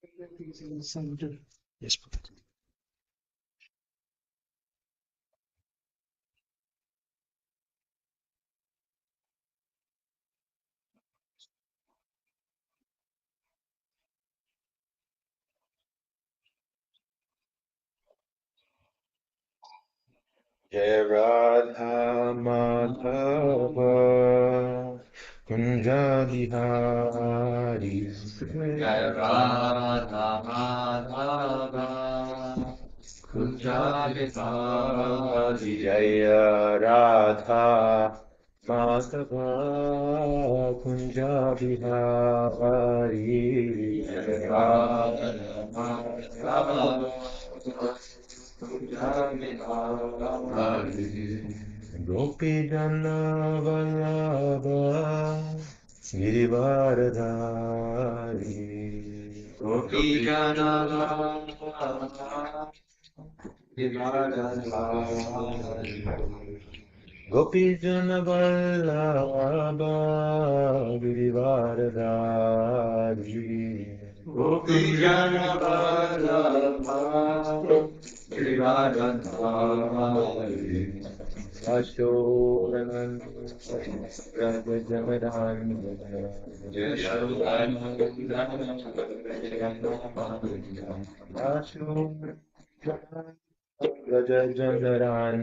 Yes. Jai Radha Madhava Kunja Bihari Jai Radha Madhava Kunja Bihari Jai Radha Madhava Kunja Bihari Jai Radha Madhava Gopi Jana Vallabha Girivaradhari Gopi Jana Vallabha Girivaradhari Gopi Jana Vallabha Girivaradhari Gopi Jana Vallabha Girivaradhari Ashoran Raja Jamadan Ashoran Raja Jamadan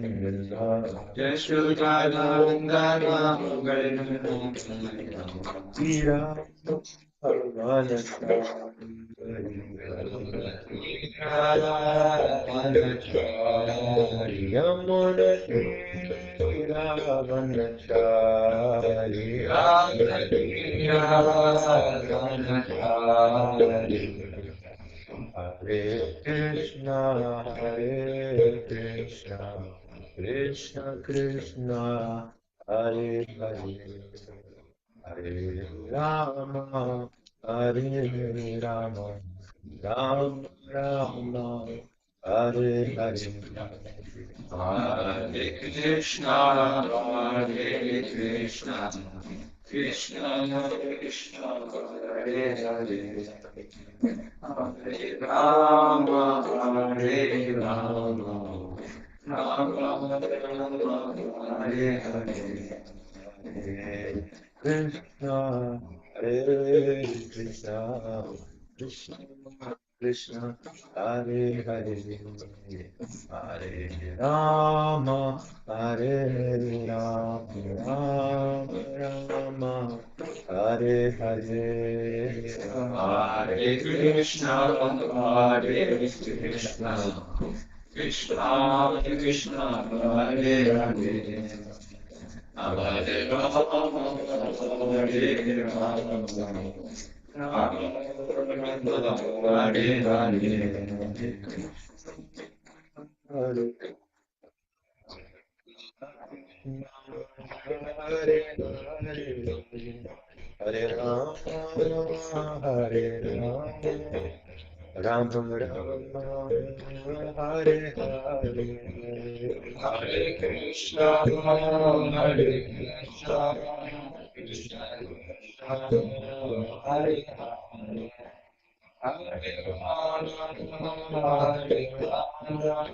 Tira Hare Krishna, Hare Krishna, Krishna Krishna, Hare Hare, Hare Rama, Hare Rama, Rama Rama, Hare Hare. Hare Krishna, Hare Krishna, Krishna Krishna, Hare Hare, Hare Rama, Hare Rama, Rama Rama, Hare Hare. Hare Krishna, Hare Krishna, Krishna Krishna, Hare Hare, Hare Rama, Hare Rama, Rama Rama, Hare Hare, Hare Krishna, Hare Krishna, Krishna Krishna, Hare Hare. Hare Rama, Hare Rama, Rama Hare Hare. Hare Hare Hare Rama, Hare Rama, Rama Rama, Hare Hare. Hare Krishna, Hare Krishna, Krishna Krishna, Hare Hare. Hare Rama, Hare Rama,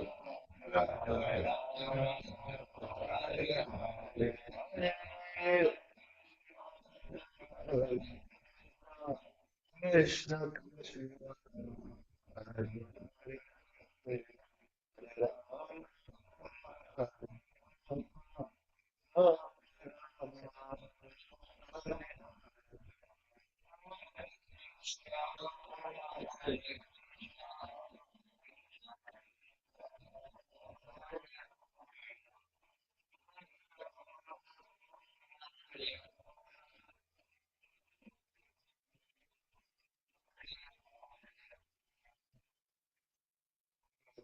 Krishna Krishna, Hare Hare,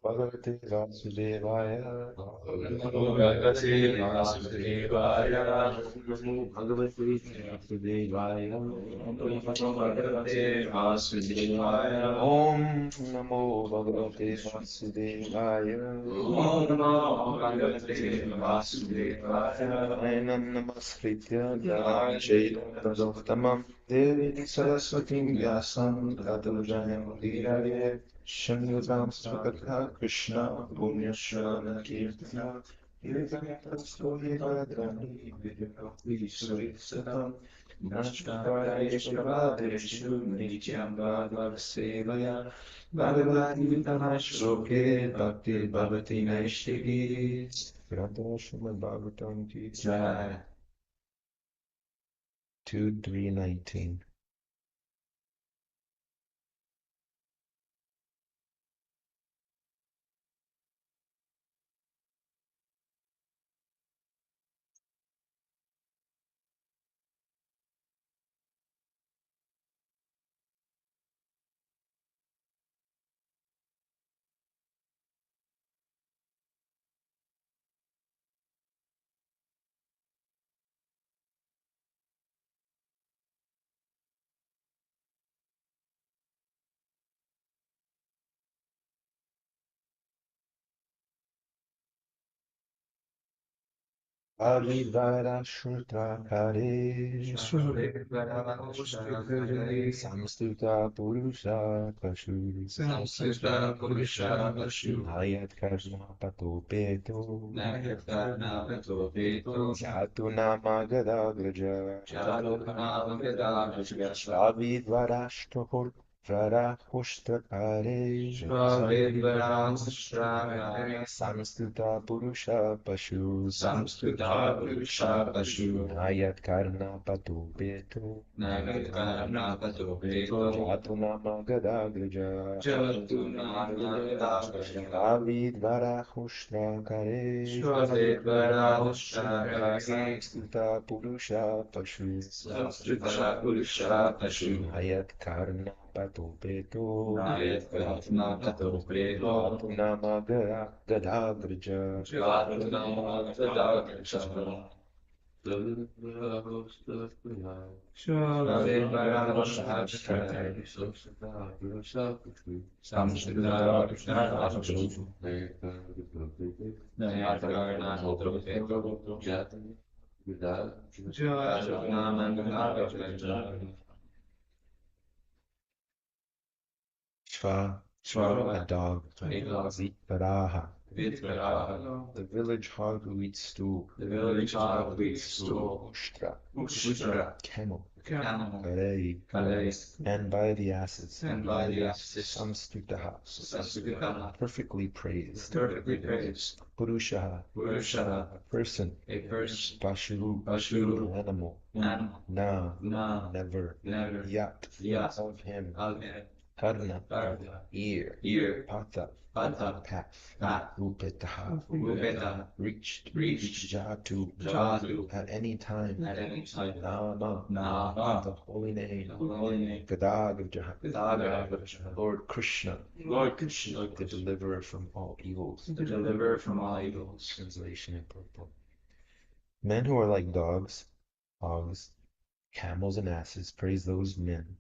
Bhagavate Vasudevaya, Bhagavate Vasudevaya, Namo Bhagavate Vasudevaya, Om Namo Bhagavate Vasudevaya. Nainam Namaskritya Jayadottamam Devi Saraswatim Vyasam Tato Jayam Diraye Shanyatam Svakatha Krishna Punyashana Kirtana Kirtanastohi Vadrani Vidyavi Satam Nashkarayeshvadeshu Nityam Bhagavasevaya Bhagavati Shloke Bhakti Bhavati Naishtiki Granta Srimad Bhagavatam Ki Jai 2.3.19. Avivara Shutrakare Samstuta Purusha Pashu Ayat Karna Pato Peto Jatu Namagada Graja Avidvara Shtohor Vara Hushtakare Samstuta Purusha Pashu Ayat Karna Patu Petu Jatu Namagada Graja Avid Varahushra Kare Samstuta Purusha Pashu Ayat Karna Patu Petu Jatu Namagada Graja Shva, a dog. Vitvaraha, the village hog who eats stool. Ushtra, camel. Karei, and by the asses. Samstutaha, perfectly praised. Purushaha, a person. Pashu, animal. Na, never. Yat, of him. Karna, ear. Pata, path. Upetaha, reached. Jatu, at any time. Nama, the holy name. Gadagajaha, Lord Krishna, the deliverer from all evils. Translation in purport. Men who are like dogs, hogs, camels, and asses praise those men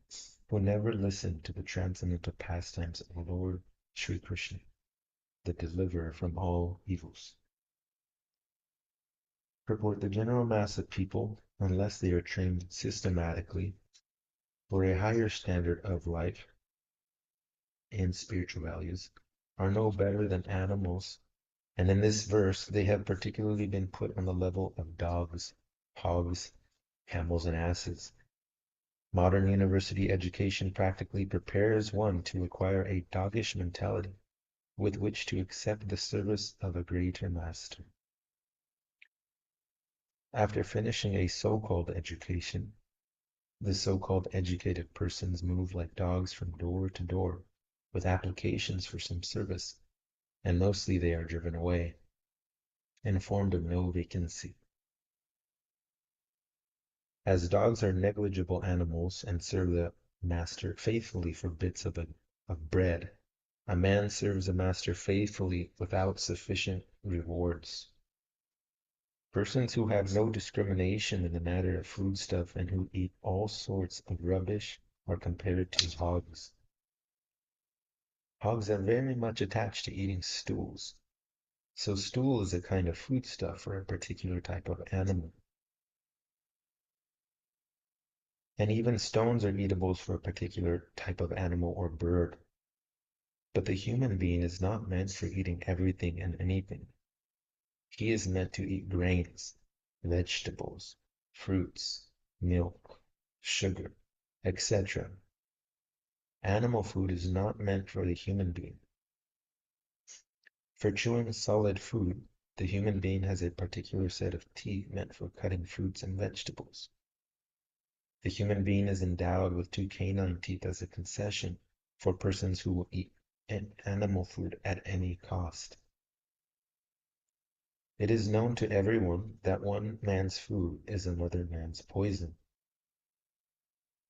who never listen to the transcendental pastimes of Lord Sri Krishna, the deliverer from all evils. Purport: the general mass of people, unless they are trained systematically for a higher standard of life and spiritual values, are no better than animals, and in this verse they have particularly been put on the level of dogs, hogs, camels, and asses. Modern university education practically prepares one to acquire a doggish mentality with which to accept the service of a greater master. After finishing a so-called education, the so-called educated persons move like dogs from door to door with applications for some service, and mostly they are driven away, informed of no vacancy. As dogs are negligible animals and serve the master faithfully for bits of bread, a man serves a master faithfully without sufficient rewards. Persons who have no discrimination in the matter of foodstuff and who eat all sorts of rubbish are compared to hogs. Hogs are very much attached to eating stools. So stool is a kind of foodstuff for a particular type of animal. And even stones are eatables for a particular type of animal or bird. But the human being is not meant for eating everything and anything. He is meant to eat grains, vegetables, fruits, milk, sugar, etc. Animal food is not meant for the human being. For chewing solid food, the human being has a particular set of teeth meant for cutting fruits and vegetables. The human being is endowed with 2 canine teeth as a concession for persons who will eat animal food at any cost. It is known to everyone that one man's food is another man's poison.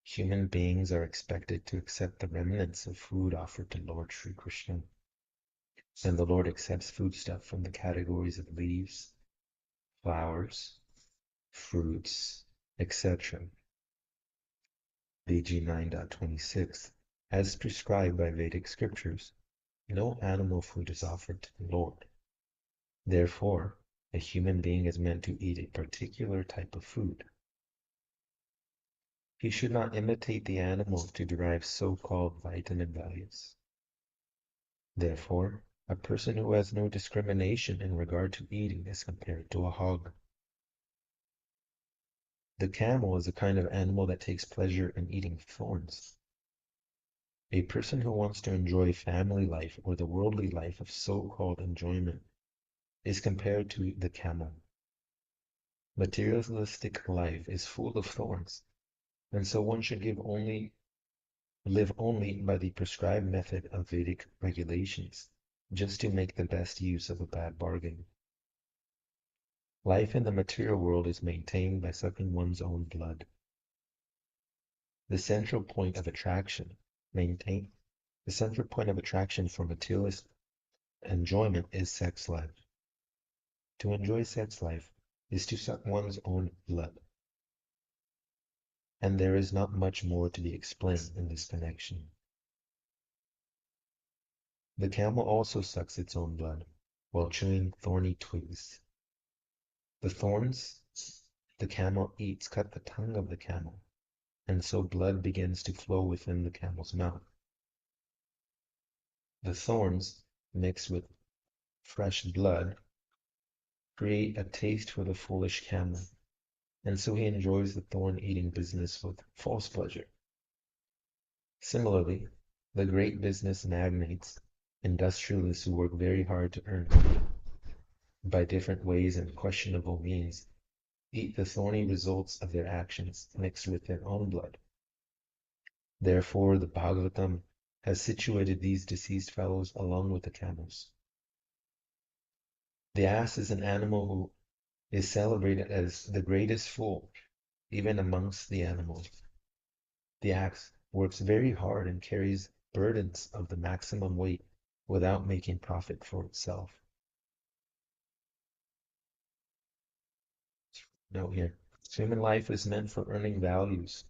Human beings are expected to accept the remnants of food offered to Lord Sri Krishna. And the Lord accepts foodstuff from the categories of leaves, flowers, fruits, etc. BG 9.26. As prescribed by Vedic scriptures, no animal food is offered to the Lord. Therefore, a human being is meant to eat a particular type of food. He should not imitate the animal to derive so-called vitamin values. Therefore, a person who has no discrimination in regard to eating is compared to a hog. The camel is a kind of animal that takes pleasure in eating thorns. A person who wants to enjoy family life or the worldly life of so-called enjoyment is compared to the camel. Materialistic life is full of thorns, and so one should live only by the prescribed method of Vedic regulations, just to make the best use of a bad bargain. Life in the material world is maintained by sucking one's own blood. The central point of attraction for materialist enjoyment is sex life. To enjoy sex life is to suck one's own blood. And there is not much more to be explained in this connection. The camel also sucks its own blood while chewing thorny twigs. The thorns the camel eats cut the tongue of the camel, and so blood begins to flow within the camel's mouth. The thorns, mixed with fresh blood, create a taste for the foolish camel, and so he enjoys the thorn-eating business with false pleasure. Similarly, the great business magnates, industrialists who work very hard to earn money by different ways and questionable means, eat the thorny results of their actions mixed with their own blood. Therefore, the Bhagavatam has situated these deceased fellows along with the camels. The ass is an animal who is celebrated as the greatest fool, even amongst the animals. The ass works very hard and carries burdens of the maximum weight without making profit for itself. Note here, human life is meant for earning values.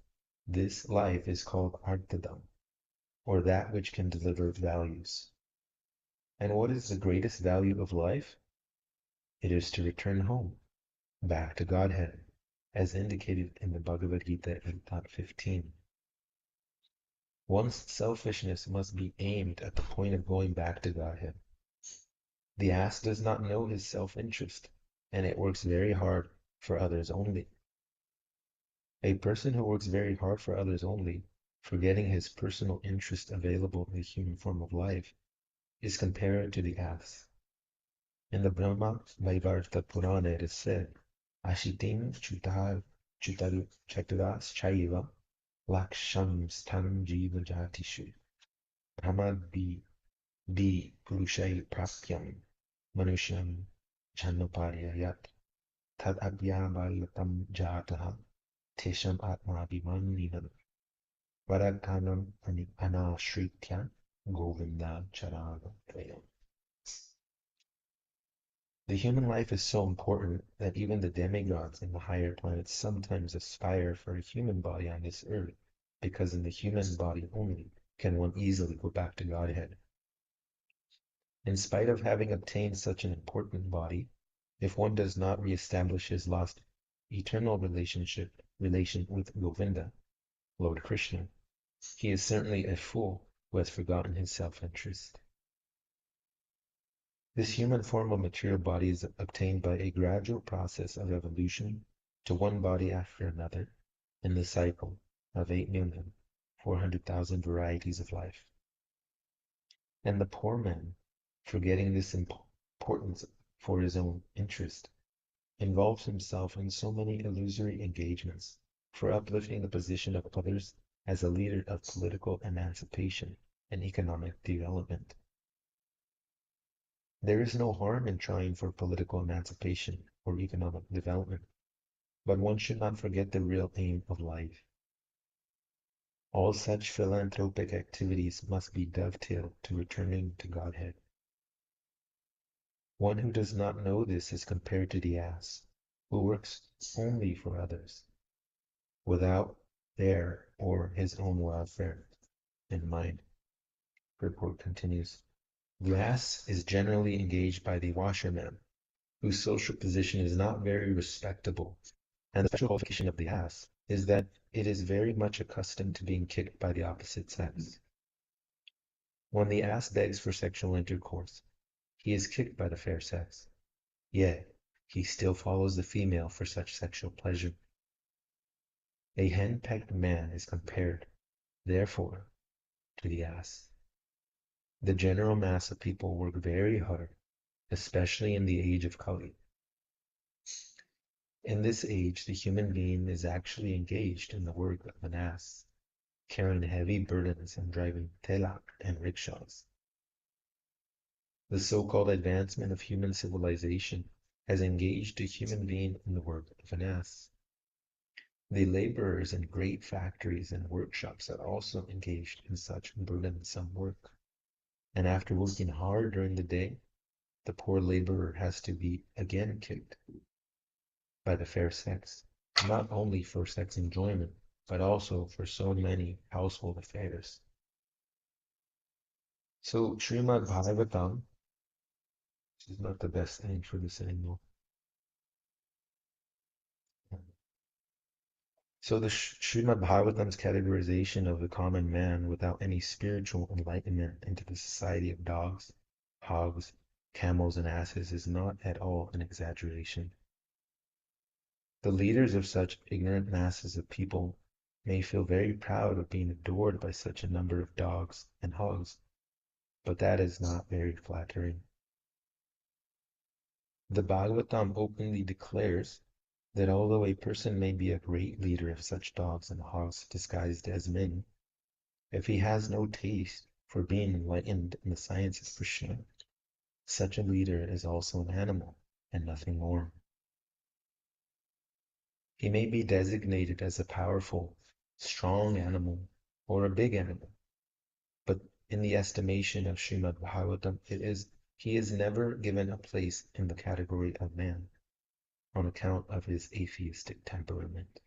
This life is called arthadam, or that which can deliver values. And what is the greatest value of life? It is to return home, back to Godhead, as indicated in the Bhagavad Gita 8.15. One's selfishness must be aimed at the point of going back to Godhead. The ass does not know his self-interest, and it works very hard for others only. A person who works very hard for others only, forgetting his personal interest available in the human form of life, is compared to the ass. In the Brahma Vaivarta Purana it is said, Ashitim chaturas chaiva laksham stham jiva jatishu brahmadi purushai prakyam manusham janaparyayat tad agyavalatam jataha tesham atma abhimanninam varaganam anashritya govinda charaga. The human life is so important that even the demigods in the higher planets sometimes aspire for a human body on this earth, because in the human body only can one easily go back to Godhead. In spite of having obtained such an important body, if one does not re-establish his lost eternal relation with Govinda, Lord Krishna, he is certainly a fool who has forgotten his self-interest. This human form of material body is obtained by a gradual process of evolution to one body after another in the cycle of 8,400,000 varieties of life. And the poor man, forgetting this importance for his own interest, involves himself in so many illusory engagements for uplifting the position of others as a leader of political emancipation and economic development. There is no harm in trying for political emancipation or economic development, but one should not forget the real aim of life. All such philanthropic activities must be dovetailed to returning to Godhead. One who does not know this is compared to the ass, who works only for others, without their or his own welfare in mind. Purport continues. The ass is generally engaged by the washerman, whose social position is not very respectable, and the special qualification of the ass is that it is very much accustomed to being kicked by the opposite sex. When the ass begs for sexual intercourse, he is kicked by the fair sex, yet he still follows the female for such sexual pleasure. A henpecked man is compared, therefore, to the ass. The general mass of people work very hard, especially in the age of Kali. In this age, the human being is actually engaged in the work of an ass, carrying heavy burdens and driving telak and rickshaws. The so-called advancement of human civilization has engaged the human being in the work of an ass. The laborers in great factories and workshops are also engaged in such burdensome work. And after working hard during the day, the poor laborer has to be again kicked by the fair sex, not only for sex enjoyment, but also for so many household affairs. So Srimad Bhagavatam, which is not the best name for this anymore. So the Srimad Bhagavatam's categorization of the common man without any spiritual enlightenment into the society of dogs, hogs, camels, and asses is not at all an exaggeration. The leaders of such ignorant masses of people may feel very proud of being adored by such a number of dogs and hogs, but that is not very flattering. The Bhagavatam openly declares that although a person may be a great leader of such dogs and hogs disguised as men, if he has no taste for being enlightened in the science of Krishna, such a leader is also an animal and nothing more. He may be designated as a powerful, strong animal or a big animal, but in the estimation of Srimad Bhagavatam, he is never given a place in the category of man on account of his atheistic temperament.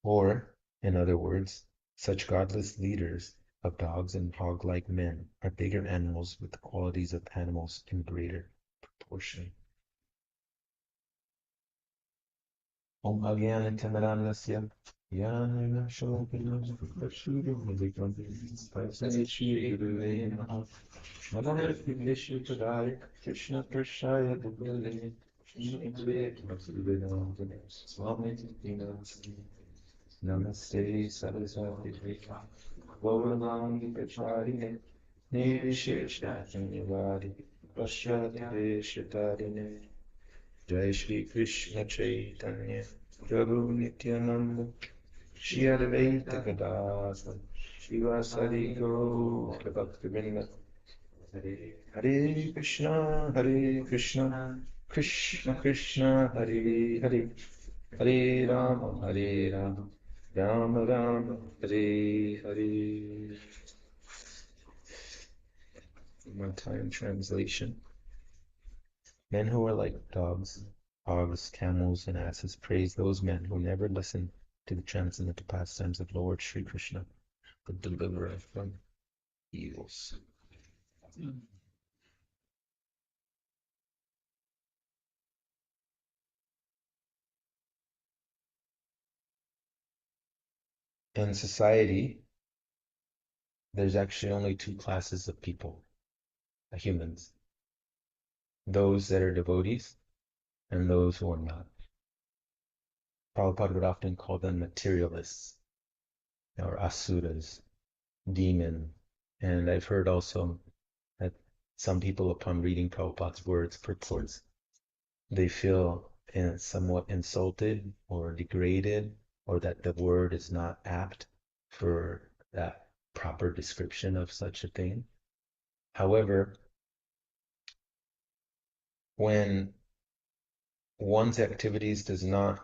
Or, in other words, such godless leaders of dogs and hog-like men are bigger animals with the qualities of animals in greater proportion. Om Agyanatimirandasya Yanina Shalakina Prashuddhamidikam Paisanishi Guruve Namaha Manaveshu Padaya Krishna Prashaya Dubale Shri Bhaktivedanta Swami Dinasani Namaste Saraswati Devi Gauravani Pacharine Nirvisheshnachanyavadi Pashyati Shatarine Jai Shri Krishna Chaitanya Prabhu Nityananda Shri Advaita Gadadhar Shivasari Gaura Bhaktivinoda Hare Krishna Krishna Krishna Hare Hare Hare Rama Rama Rama Hare Hare. one-time translation. Men who are like dogs, hogs, camels, and asses praise those men who never listen to the transcendental pastimes of Lord Sri Krishna, the deliverer from evils. In society, there's actually only two classes of people, humans. Those that are devotees and those who are not. Prabhupada would often call them materialists or asuras, demon. And I've heard also that some people, upon reading Prabhupada's words, purports, they feel somewhat insulted or degraded, or that the word is not apt for that proper description of such a thing. However, when one's activities does not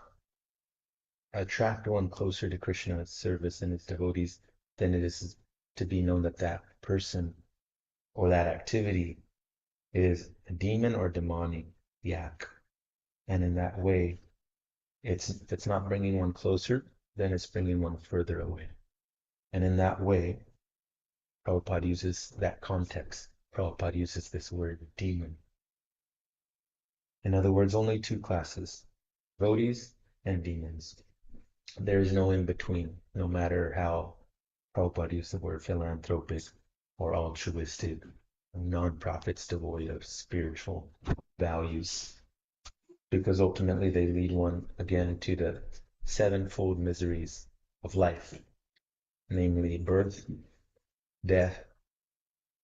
attract one closer to Krishna's service and his devotees, then it is to be known that that person or that activity is a demon or demonic yak. And in that way, if it's not bringing one closer, then it's bringing one further away. And in that way, Prabhupada uses that context. Prabhupada uses this word demon. In other words, only two classes, devotees and demons. There is no in between, no matter how Prabhupada used the word philanthropic or altruistic, non-profits devoid of spiritual values, because ultimately they lead one again to the sevenfold miseries of life, namely birth, death,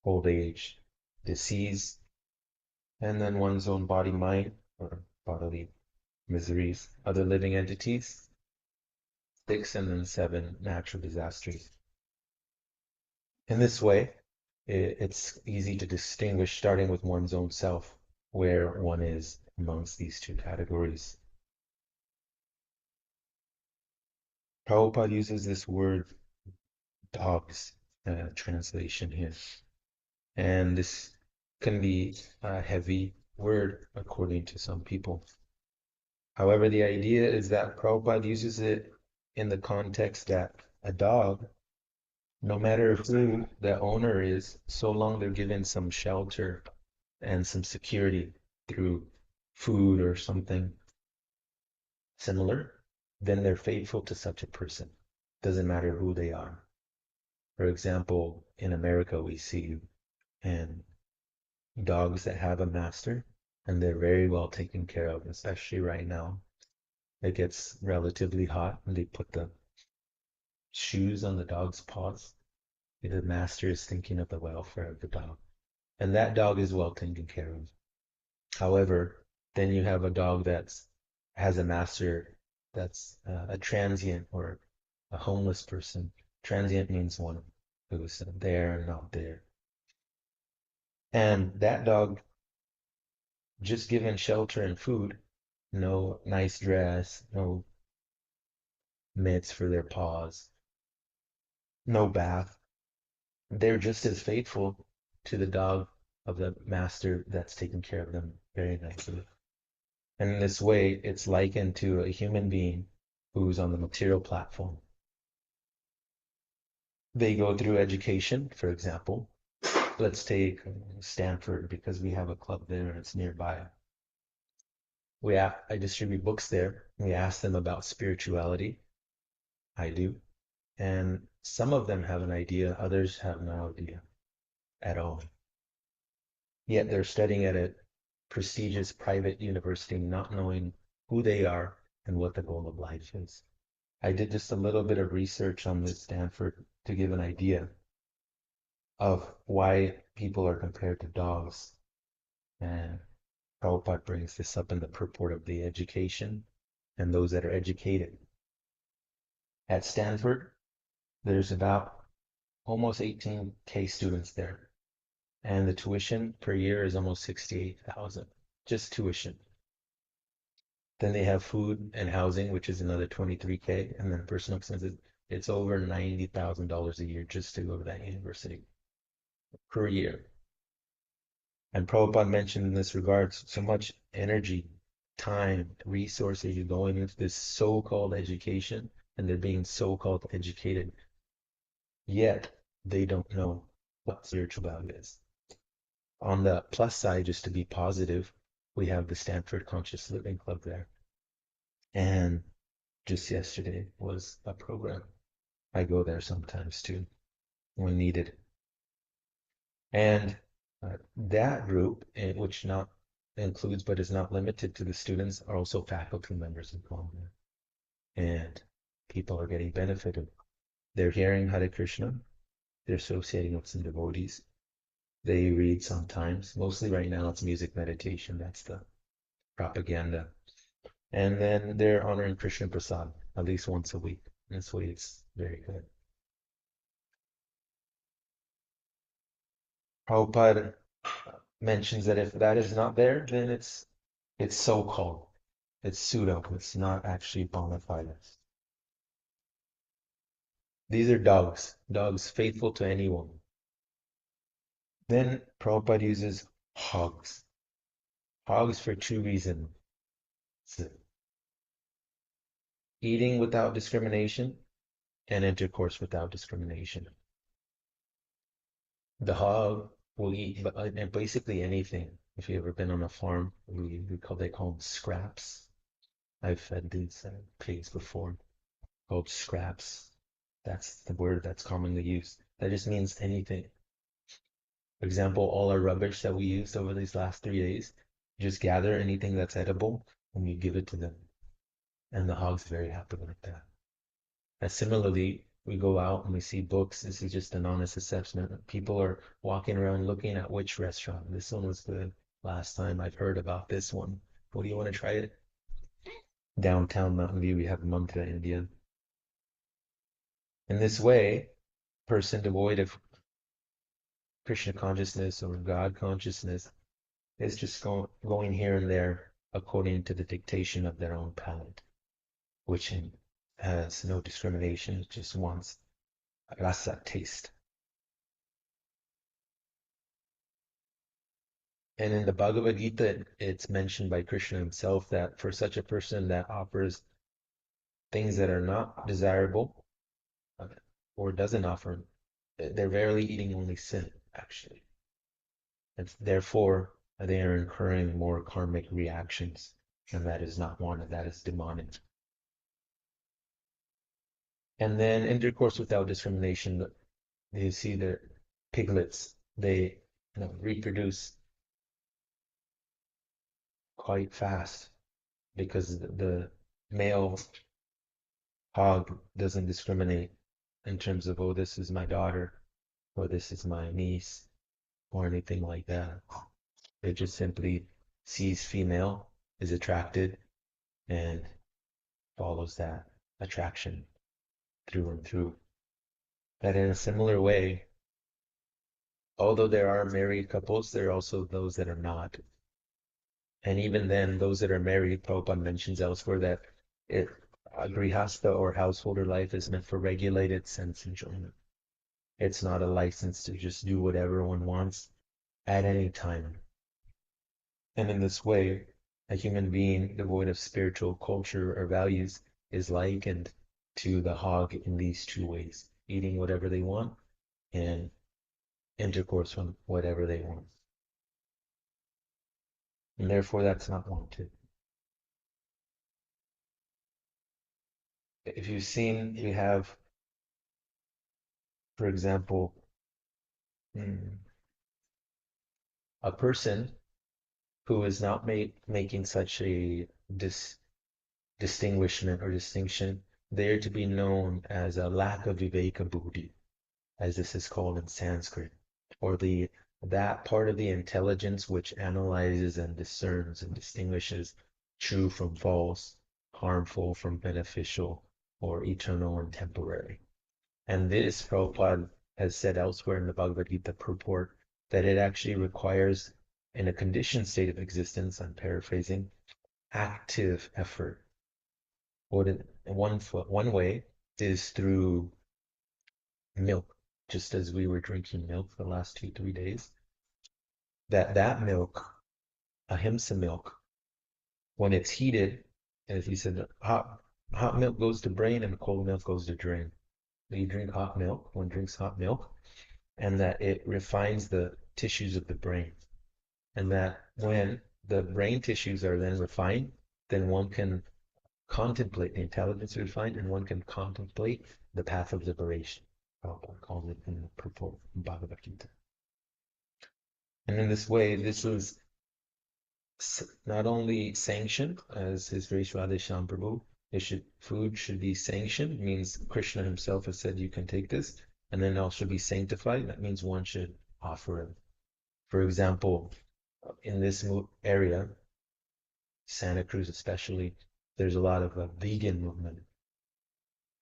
old age, disease, and then one's own body, mind, or bodily miseries, other living entities, 6, and then 7 natural disasters. In this way, it's easy to distinguish, starting with one's own self, where one is amongst these two categories. Prabhupada uses this word dogs translation here. And this can be a heavy word according to some people. However, the idea is that Prabhupada uses it in the context that a dog, no matter who the owner is, so long they're given some shelter and some security through food or something similar, then they're faithful to such a person. Doesn't matter who they are. For example, in America, we see and dogs that have a master and they're very well taken care of, especially right now. It gets relatively hot and they put the shoes on the dog's paws. The master is thinking of the welfare of the dog. And that dog is well taken care of. However, then you have a dog that has a master that's a transient or a homeless person. Transient means one who's there and not there. And that dog, just given shelter and food, no nice dress, no mitts for their paws, no bath, they're just as faithful to the dog of the master that's taking care of them very nicely. And in this way, it's likened to a human being who's on the material platform. They go through education, for example. Let's take Stanford because we have a club there and it's nearby. I distribute books there. We ask them about spirituality. I do. And some of them have an idea, others have no idea at all. Yet they're studying at a prestigious private university, not knowing who they are and what the goal of life is. I did just a little bit of research on this Stanford to give an idea of why people are compared to dogs. And Prabhupada brings this up in the purport of the education and those that are educated. At Stanford, there's about almost 18K students there. And the tuition per year is almost 68,000, just tuition. Then they have food and housing, which is another 23K, and then personal expenses. It's over $90,000 a year just to go to that university per year. And Prabhupada mentioned in this regard so much energy, time, resources are going into this so-called education, and they're being so-called educated, yet they don't know what spiritual value is. On the plus side, just to be positive, we have the Stanford Conscious Living Club there. And just yesterday was a program. I go there sometimes too, when needed. And that group, which not includes but is not limited to the students, are also faculty members in Columbia. And people are getting benefited. They're hearing Hare Krishna, they're associating with some devotees. They read sometimes. Mostly right now it's music meditation. That's the propaganda. And then they're honoring Krishna Prasad at least once a week. This way it's very good. Prabhupada mentions that if that is not there, then it's so-called. It's pseudo. It's not actually bona fide. These are dogs faithful to anyone. Then Prabhupada uses hogs. Hogs for two reasons. Eating without discrimination and intercourse without discrimination. The hog will eat basically anything. If you've ever been on a farm, they call them scraps. I've fed these pigs before, called scraps. That's the word that's commonly used. That just means anything. For example, all our rubbish that we used over these last 3 days, just gather anything that's edible and you give it to them. And the hog's very happy like that. And similarly, we go out and we see books. This is just an honest assessment. People are walking around looking at which restaurant. This one was good. Last time I've heard about this one. What do you want to try it? Downtown Mountain View, we have Mantra Indian. In this way, person devoid of Krishna consciousness or God consciousness is just going here and there according to the dictation of their own palate, which has no discrimination, it just wants rasa taste. And in the Bhagavad Gita, it's mentioned by Krishna himself that for such a person that offers things that are not desirable or doesn't offer, they're verily eating only sin, actually. And therefore, they are incurring more karmic reactions, and that is not wanted, that is demonic. And then intercourse without discrimination, you see the piglets, they reproduce quite fast because the male hog doesn't discriminate in terms of, oh, this is my daughter, or this is my niece, or anything like that. It just simply sees female, is attracted, and follows that attraction through and through. That in a similar way, although there are married couples, there are also those that are not. And even then, those that are married, Prabhupada mentions elsewhere that a grihastha or householder life is meant for regulated sense enjoyment. It's not a license to just do whatever one wants at any time. And in this way, a human being devoid of spiritual culture or values is likened to the hog in these two ways, eating whatever they want and intercourse from whatever they want. And therefore, that's not wanted. If you've seen, we have, for example, a person who is not making such a distinguishment or distinction, they are to be known as a lack of viveka buddhi, as this is called in Sanskrit, or that part of the intelligence which analyzes and discerns and distinguishes true from false, harmful from beneficial, or eternal and temporary. And this, Prabhupada has said elsewhere in the Bhagavad Gita purport, that it actually requires, in a conditioned state of existence, I'm paraphrasing, active effort. One way is through milk, just as we were drinking milk the last 2, 3 days. that milk, ahimsa milk, when it's heated, as he said, hot milk goes to brain and cold milk goes to drain. You drink hot milk, one drinks hot milk, and that it refines the tissues of the brain. And that when the brain tissues are then refined, then one can contemplate the intelligence refined and one can contemplate the path of liberation. Prabhupada calls it in the purport of Bhagavad. And in this way, this is not only sanctioned as His Grace Radheshyam Prabhu, food should be sanctioned, means Krishna himself has said you can take this, and then also be sanctified. That means one should offer it. For example, in this area, Santa Cruz especially, there's a lot of vegan movement,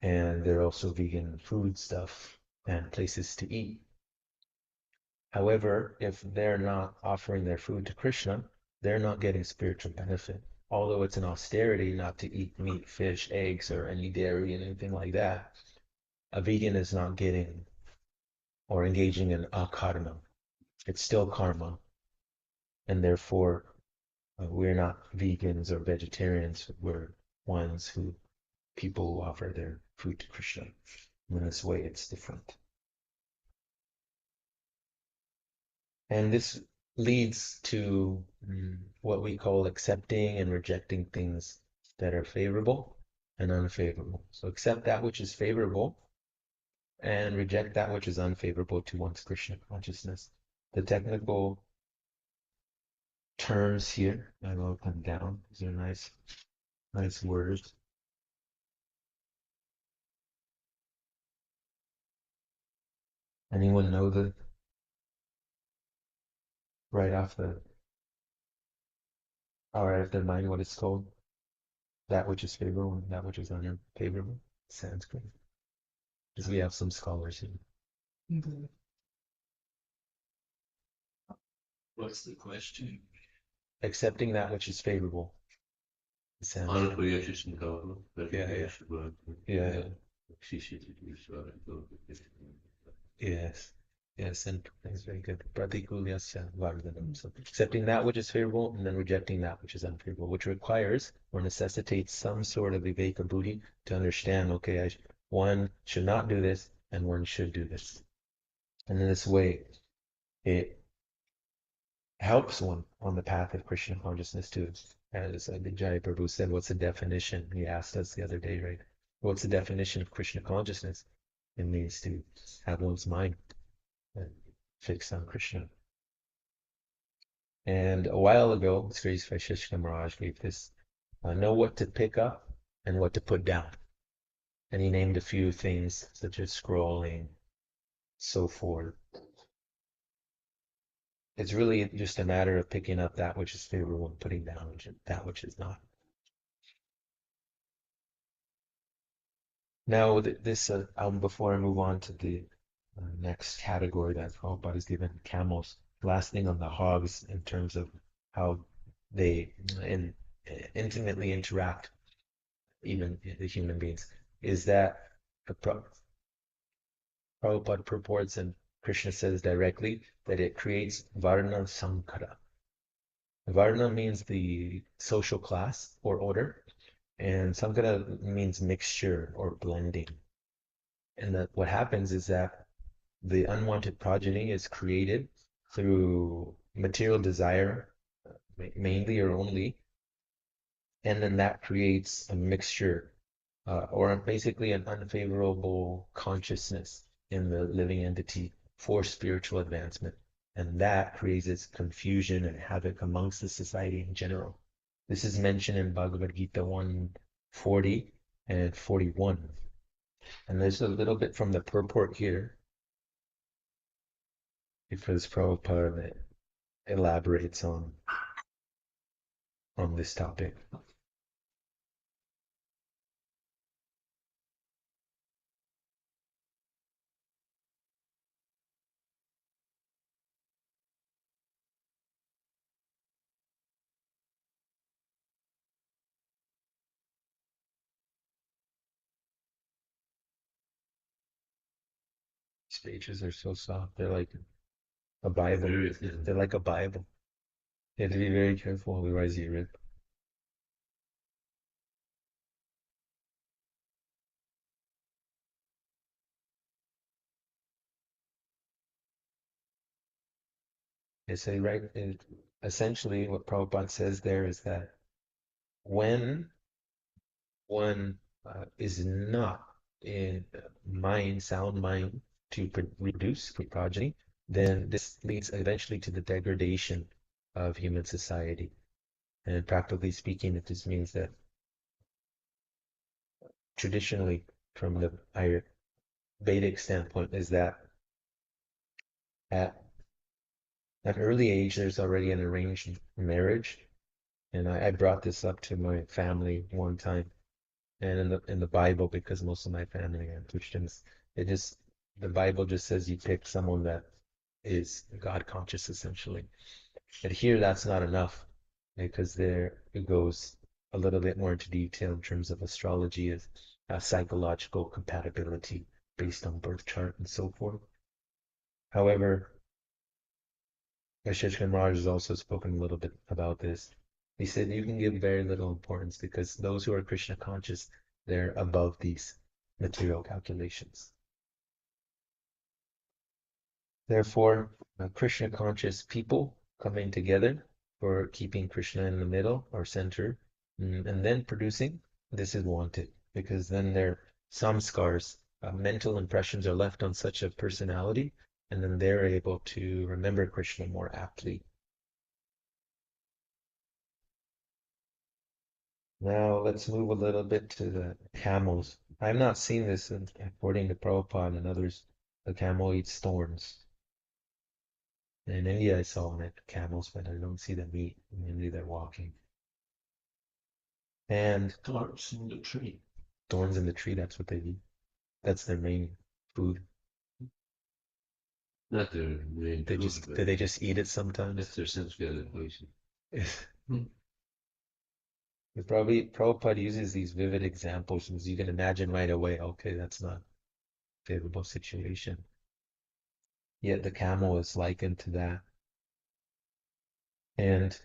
and there are also vegan food stuff and places to eat. However, if they're not offering their food to Krishna, they're not getting spiritual benefit. Although it's an austerity not to eat meat, fish, eggs, or any dairy and anything like that, a vegan is not getting or engaging in akarma. It's still karma, and therefore we're not vegans or vegetarians. We're ones who people who offer their food to Krishna. In this way, it's different. And this leads to what we call accepting and rejecting things that are favorable and unfavorable. So accept that which is favorable and reject that which is unfavorable to one's Krishna consciousness. The technical terms here, I wrote them down. These are nice words. Anyone know the right off the right of their mind what it's called? That which is favorable and that which is unfavorable. Sanskrit. Because we have some scholars here. What's the question? Accepting that which is favorable. Anadolu yaşasın kaldı. Yeah. Yeah. Yes. Yes, and that's very good. Pratikulyasya vardhanam. So accepting that which is favorable and then rejecting that which is unfavorable, which requires or necessitates some sort of viveka buddhi to understand, okay, one should not do this and one should do this. And in this way, it helps one on the path of Krishna consciousness too. As Vijay Prabhu said, what's the definition? He asked us the other day, right? What's the definition of Krishna consciousness? It means to have one's mind fixed on Krishna. And a while ago, Sri Vaisheshika Maharaj gave this know what to pick up and what to put down. And he named a few things such as scrolling, so forth. It's really just a matter of picking up that which is favorable and putting down that which is not. Now, this before I move on to the next category that Prabhupada is given, camels. Last thing on the hogs in terms of how they intimately interact, even the human beings, is that Prabhupada purports and Krishna says directly that it creates Varna Sankara. Varna means the social class or order, and Sankara means mixture or blending. And that what happens is that the unwanted progeny is created through material desire, mainly or only, and then that creates a mixture or basically an unfavorable consciousness in the living entity for spiritual advancement. And that creates confusion and havoc amongst the society in general. This is mentioned in Bhagavad Gita 140 and 41. And there's a little bit from the purport here, because Prabhupada elaborates on this topic. These pages are so soft. They're like a Bible. Very thin. They're like a Bible. You have to be very careful, otherwise you rip. They say, right, essentially what Prabhupada says there is that when one is not in sound mind to reduce progeny, then this leads eventually to the degradation of human society. And practically speaking, it just means that traditionally, from the Ayurvedic standpoint, is that at an early age, there's already an arranged marriage. And I brought this up to my family one time, and in the Bible, because most of my family are Christians, it just the Bible just says you pick someone that is God conscious essentially. But here that's not enough because there it goes a little bit more into detail in terms of astrology as psychological compatibility based on birth chart and so forth. However, Yashishkan Raj has also spoken a little bit about this. He said you can give very little importance because those who are Krishna conscious, they're above these material calculations. Therefore, Krishna conscious people coming together for keeping Krishna in the middle or center and then producing, this is wanted because then their samskars, mental impressions are left on such a personality and then they're able to remember Krishna more aptly. Now let's move a little bit to the camels. I've not seen this according to Prabhupada and others. The camel eats thorns. In India, I saw them at camels, but I don't see them eat. Mainly they're walking. And Thorns in the tree. thorns in the tree, that's what they eat. That's their main food. Not their main They food, just but do they just eat it that's sometimes? their sensibility. Probably Prabhupada uses these vivid examples because you can imagine right away, okay, that's not a favorable situation. Yet the camel is likened to that. And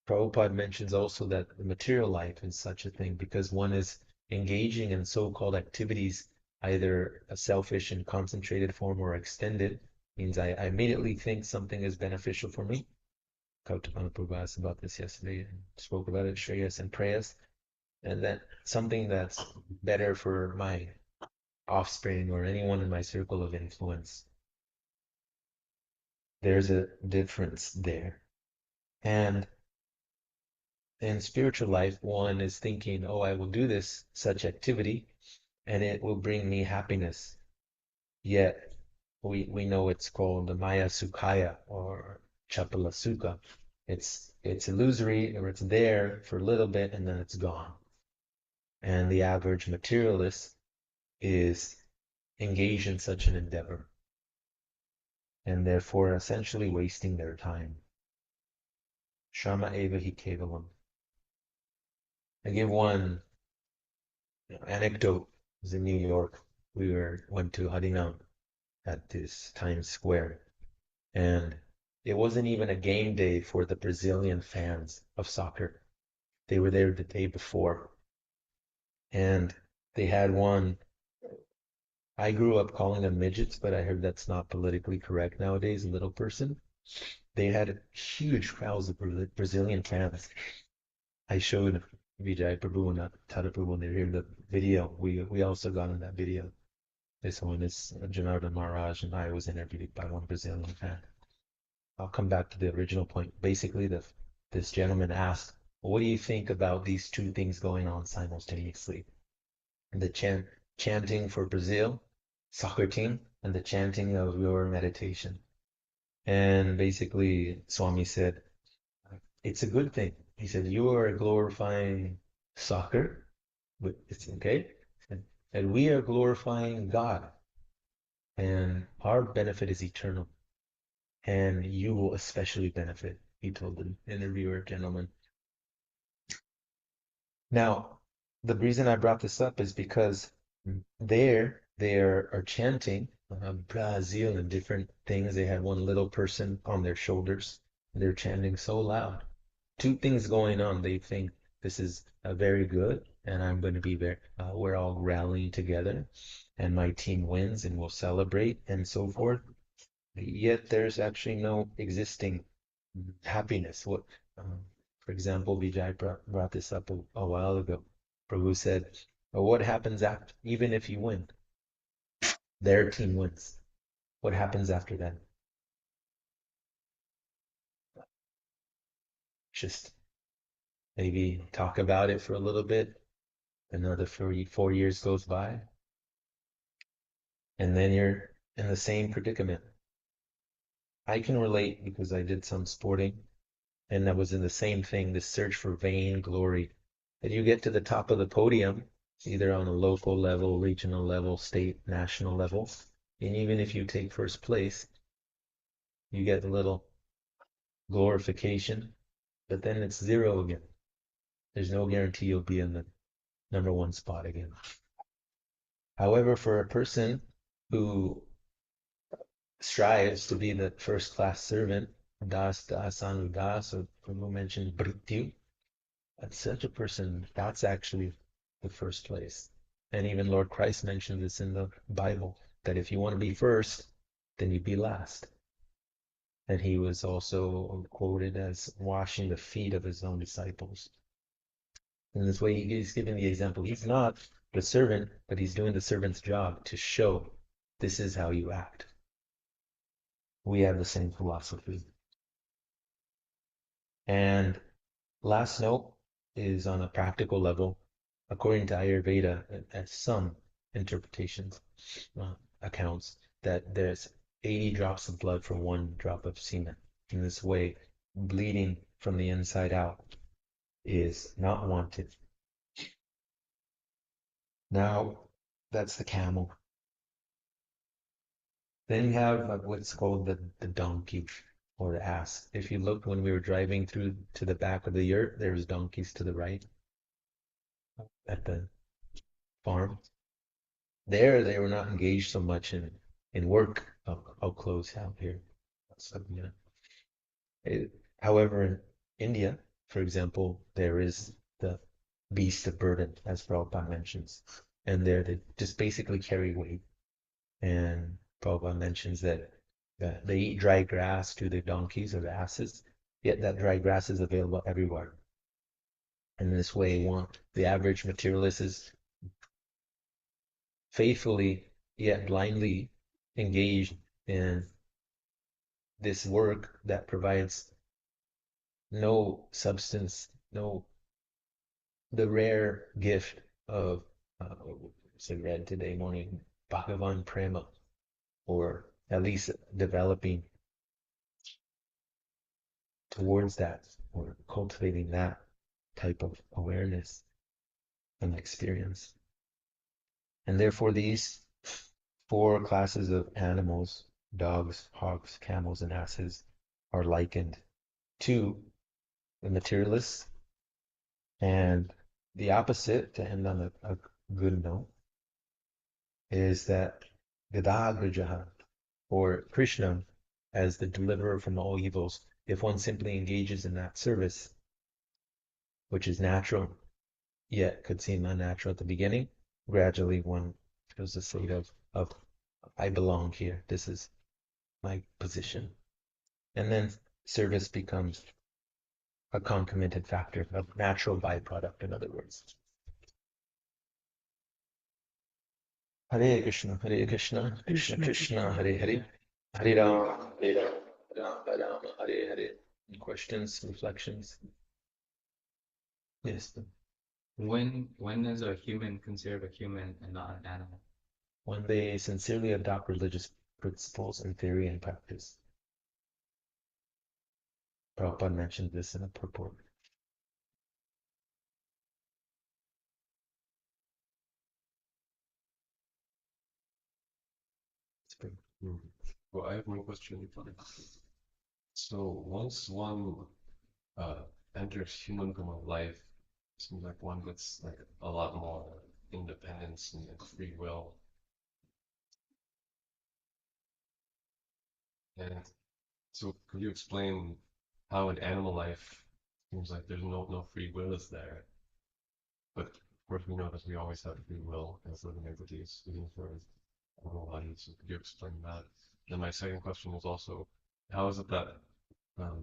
Prabhupada mentions also that the material life is such a thing because one is engaging in so-called activities, either a selfish and concentrated form or extended, means I immediately think something is beneficial for me. Kautapana Prabhu asked about this yesterday and spoke about it, Shreyas and Prayas, and that something that's better for my offspring or anyone in my circle of influence. There's a difference there. And in spiritual life, one is thinking, oh, I will do this such activity and it will bring me happiness. Yet we know it's called the Maya Sukhaya or Chapala Sukha. It's illusory or it's there for a little bit and then it's gone. And the average materialist is engaged in such an endeavor and therefore essentially wasting their time. Shrama eva hi kevalam. I give one anecdote. It was in New York. Went to Adinatha at this Times Square, and it wasn't even a game day for the Brazilian fans of soccer. They were there the day before, and they had one. I grew up calling them midgets, but I heard that's not politically correct nowadays. A little person. They had huge crowds of Brazilian fans. I showed Vijay Prabhu and Tata Prabhu, and they hear the video. We also got in that video. This one is Janardhan Maharaj, and I was interviewed by one Brazilian fan. I'll come back to the original point. Basically, this gentleman asked, well, "What do you think about these two things going on simultaneously? The chanting for Brazil, soccer team, and the chanting of your meditation." And basically, Swami said, "It's a good thing." He said, "You are glorifying soccer, but it's okay, and we are glorifying God, and our benefit is eternal." And you will especially benefit, he told the interviewer gentleman. Now, the reason I brought this up is because there they are chanting Brazil and different things. They had one little person on their shoulders. They're chanting so loud. Two things going on. They think this is very good, and I'm going to be there. We're all rallying together, and my team wins, and we'll celebrate, and so forth. Yet there's actually no existing happiness. What, for example, Vijay brought this up a while ago. Prabhu said, well, what happens after, even if you win? Their team wins. What happens after that? Just maybe talk about it for a little bit. Another 4 years goes by, and then you're in the same predicament. I can relate because I did some sporting, and I was in the same thing, this search for vain glory. That you get to the top of the podium, either on a local level, regional level, state, national level, and even if you take first place, you get a little glorification, but then it's zero again. There's no guarantee you'll be in the number one spot again. However, for a person who strives to be the first class servant, das anu das, or Prabhu mentioned brityu, that's such a person, that's actually the first place. And even Lord Christ mentioned this in the Bible, that if you want to be first, then you be last. And he was also quoted as washing the feet of his own disciples. In this way, he's giving the example. He's not the servant, but he's doing the servant's job to show this is how you act. We have the same philosophy. And last note is on a practical level, according to Ayurveda, as some interpretations, accounts, that there's 80 drops of blood for one drop of semen. In this way, bleeding from the inside out is not wanted. Now, that's the camel. Then you have what's called the donkey or the ass. If you look when we were driving through to the back of the yurt, there was donkeys to the right at the farm. There, they were not engaged so much in work. I'll close out here. So, yeah. However, in India, for example, there is the beast of burden, as Prabhupada mentions, and there they just basically carry weight. And Prabhupada mentions that they eat dry grass to the donkeys or the asses, yet that dry grass is available everywhere. And in this way, the average materialist is faithfully yet blindly engaged in this work that provides no substance, no the rare gift of I read today morning Bhagavan Prema, or at least developing towards that or cultivating that type of awareness and experience. And therefore, these four classes of animals, dogs, hogs, camels, and asses, are likened to the materialists. And the opposite, to end on a good note, is that Gadagrajaha, or Krishna, as the deliverer from all evils, if one simply engages in that service, which is natural, yet could seem unnatural at the beginning, gradually one feels a state of I belong here. This is my position. And then service becomes a concomitant factor, a natural byproduct, in other words. Hare Krishna, Krishna Krishna, Hare Hare, Hare Rama, Rama Rama, Hare Hare. Questions, reflections? Yes. When is a human considered a human and not an animal? When they sincerely adopt religious principles in theory and practice. Prabhupada mentioned this in a purport. Well, I have one question. So once one uh, enters human form of life, it seems like one gets like a lot more independence and like free will. And so could you explain how in animal life seems like there's no free will is there, but of course we know that we always have free will as living entities, even for animal bodies. So could you explain that? Then my second question is also, how is it that um,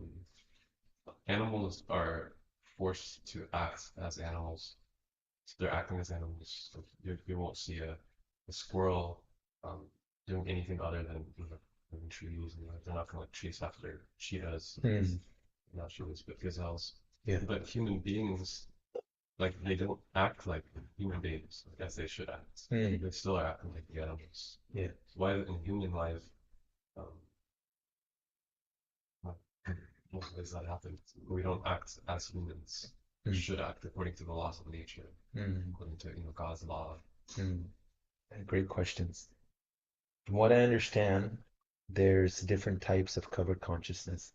animals are forced to act as animals? So they're acting as animals. So you won't see a squirrel um, doing anything other than moving trees. And they're not going to like chase after cheetahs, not cheetahs, but gazelles. Yeah. But human beings, like they don't act like human beings as they should act. They still are acting like the animals. Yeah. So why in human life, um, why does that happen? We don't act as humans should act according to the laws of nature, according to God's law. Great questions. From what I understand, there's different types of covered consciousness,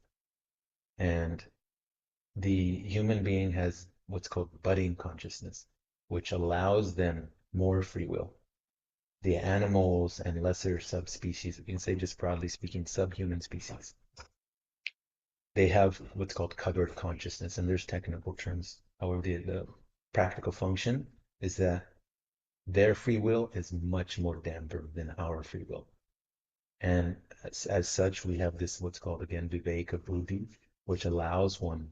and the human being has what's called budding consciousness, which allows them more free will. The animals and lesser subspecies, you can say just broadly speaking, subhuman species, they have what's called covered consciousness, and there's technical terms. However, the practical function is that their free will is much more dampened than our free will. And as such, we have this what's called again viveka buddhi, which allows one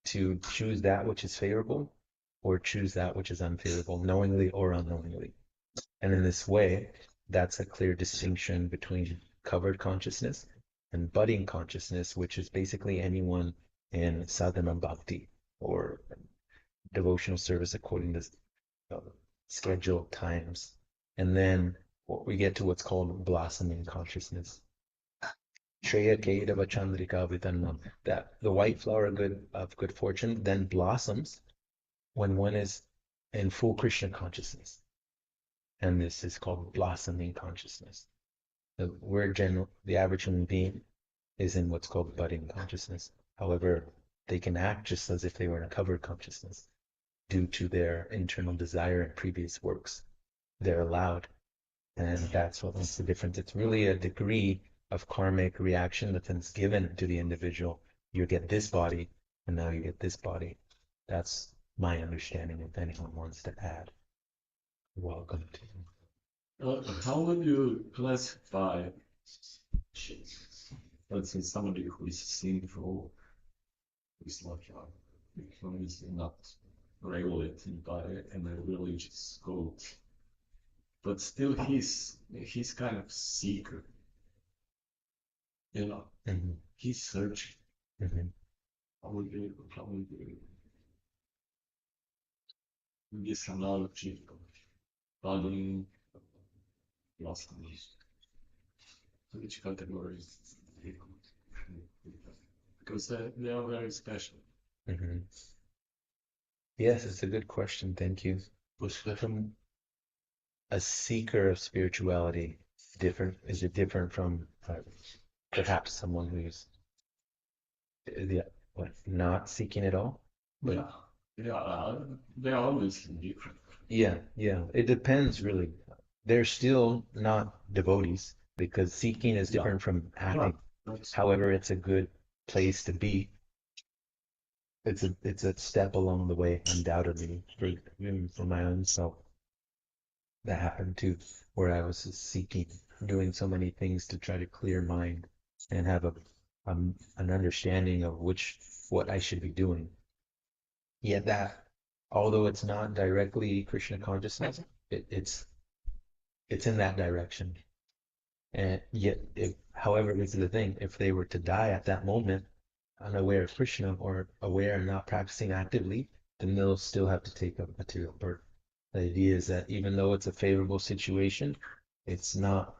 to choose that which is favorable or choose that which is unfavorable, knowingly or unknowingly. And in this way, that's a clear distinction between covered consciousness and budding consciousness, which is basically anyone in sadhana bhakti or devotional service according to scheduled times. And then we get to what's called blossoming consciousness. Shreya Kedava Chandrika Vidannam, that the white flower of good fortune then blossoms when one is in full Krishna consciousness. And this is called blossoming consciousness. The average human being is in what's called budding consciousness. However, they can act just as if they were in a covered consciousness due to their internal desire and previous works. They're allowed. And that's what makes the difference. It's really a degree of karmic reaction that's given to the individual. You get this body, and now you get this body. That's my understanding. If anyone wants to add, welcome to. How would you classify, let's say, somebody who is sinful, who is who is not regulated by any religious code, but still he's kind of seeker, he's searching. How would you this analogy of budding blossom? Which categories? Because they are very special. Yes, it's a good question. Thank you. From a seeker of spirituality, is it different from perhaps someone who's not seeking at all? Yeah, they're always different. Yeah, it depends really. They're still not devotees because seeking is different from acting. However, it's a good place to be. It's a step along the way, undoubtedly, for my own self. That happened too, where I was seeking, doing so many things to try to clear mind and have an understanding of what I should be doing. Yet that, although it's not directly Krishna consciousness, it's in that direction. And yet, however, this is the thing: if they were to die at that moment, unaware of Krishna or aware and not practicing actively, then they'll still have to take a material birth. The idea is that even though it's a favorable situation, it's not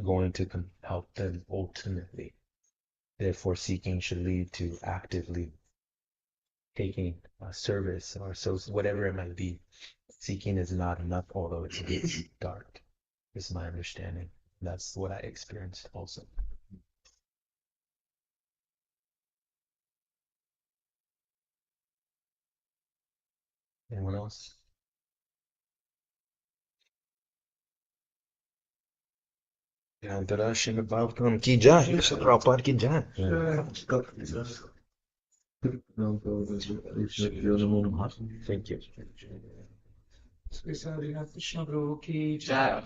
going to help them ultimately. Therefore, seeking should lead to actively taking service or so whatever it might be. Seeking is not enough, although it's a bit dark, is my understanding. That's what I experienced also. Anyone else? Adinatha Srimad Bhagavatam ki jai. Srila Prabhupada ki jai. Thank you. Krishna Prabhu ki jai.